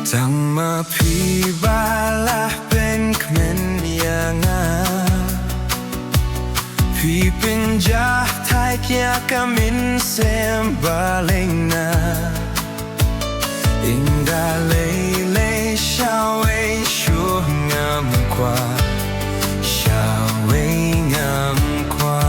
Tang mapibalah pen kmen yanga Pi pinjah thai kia kamin sembaling na Inda lei lei shao wei shu ngam kwa Shao wei ngam kwa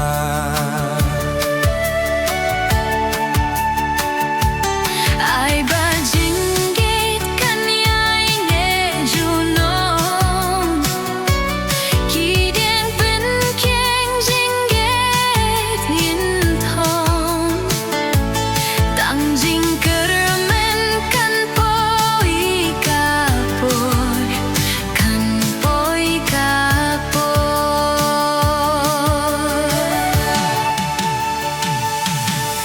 Ai ba jinggit kan yai nge junong Ki dien pen kieng jinggit yin thong Tang jing kermen kan poi kapor Kan poi kapor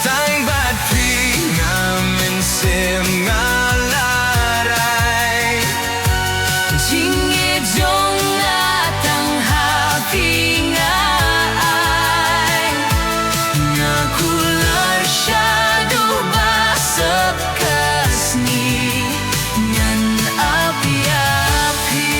Tang bat pi ngamin sim ngalarai Jinge jong na tang happy ngai Ngakular Shadow basap kasni Ngan api-api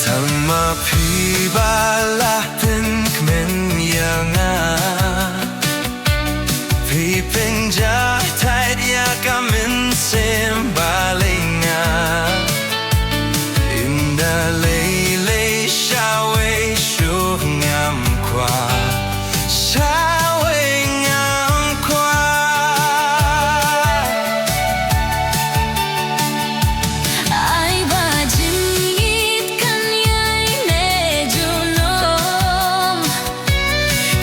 Tang mapibalah pen kmen yanga Pi pinjah thai dia kamin sembalinga Inda lei lei shao wei shu ngam kwa Shao wei ngam kwa Ai ba jinggit kan yai ne junong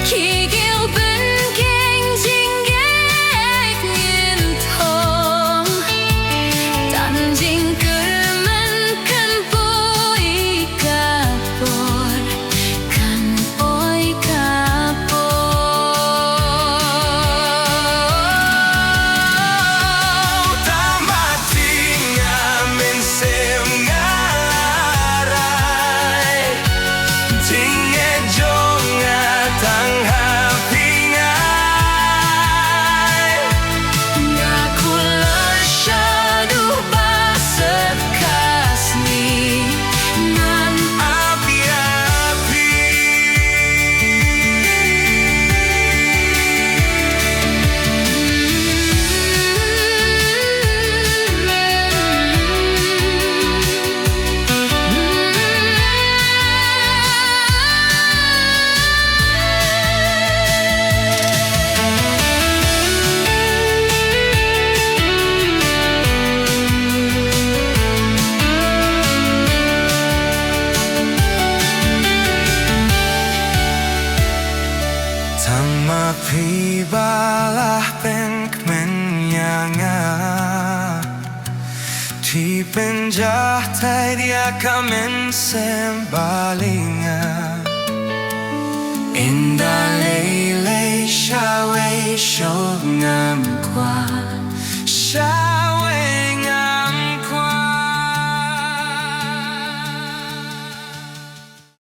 Ki gil pen kieng jinggit yin thong Tan jing kermen kan poi kapor Kan poi kapor Tamati ngamin sem ngarai Tinge jonga tang happy ngai Ngakular shadow basap kasni Ngan Api-api Tang mapibalah pen kmen yanga Ti pinjah thai dia kamin sembalinga Inda lei lei shao wei shu ngam kwa Shao